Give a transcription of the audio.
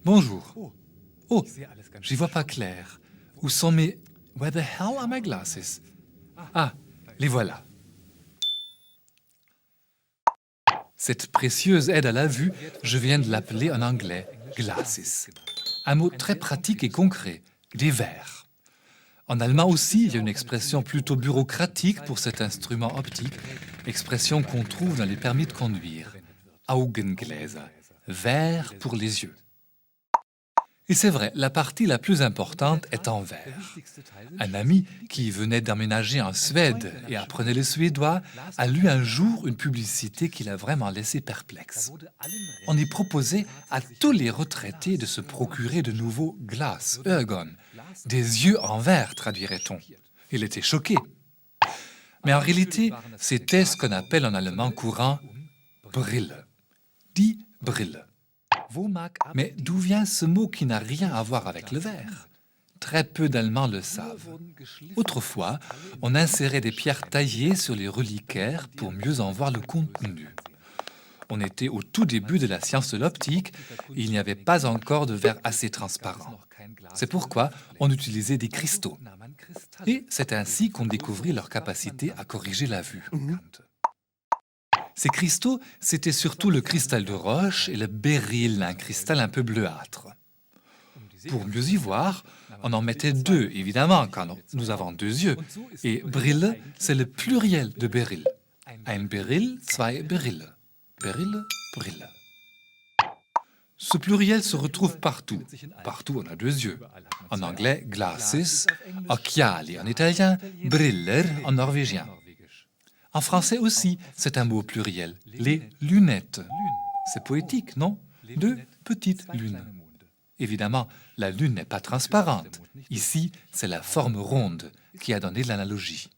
Bonjour. Oh, j'y vois pas clair. Où sont mes... Where the hell are my glasses? Ah, les voilà. Cette précieuse aide à la vue, je viens de l'appeler en anglais glasses. Un mot très pratique et concret, des verres. En allemand aussi, il y a une expression plutôt bureaucratique pour cet instrument optique, expression qu'on trouve dans les permis de conduire. Augengläser, verre pour les yeux. Et c'est vrai, la partie la plus importante est en verre. Un ami qui venait d'emménager en Suède et apprenait le suédois a lu un jour une publicité qui l'a vraiment laissé perplexe. On y proposait à tous les retraités de se procurer de nouveaux glasögon, des yeux en verre, traduirait-on. Il était choqué. Mais en réalité, c'était ce qu'on appelle en allemand courant Brille. Die Brille. Mais d'où vient ce mot qui n'a rien à voir avec le verre? Très peu d'Allemands le savent. Autrefois, on insérait des pierres taillées sur les reliquaires pour mieux en voir le contenu. On était au tout début de la science de l'optique et il n'y avait pas encore de verre assez transparent. C'est pourquoi on utilisait des cristaux. Et c'est ainsi qu'on découvrit leur capacité à corriger la vue. Ces cristaux, c'était surtout le cristal de roche et le béryl, un cristal un peu bleuâtre. Pour mieux y voir, on en mettait deux, évidemment, car nous avons deux yeux. Et Brille, c'est le pluriel de béryl. Ein Beryl, zwei Berylle. Beryl, Brille. Ce pluriel se retrouve partout. Partout, on a deux yeux. En anglais, glasses, occhiali en italien, briller en norvégien. En français aussi, c'est un mot pluriel, les lunettes. C'est poétique, non? Deux petites lunes. Évidemment, la lune n'est pas transparente. Ici, c'est la forme ronde qui a donné l'analogie.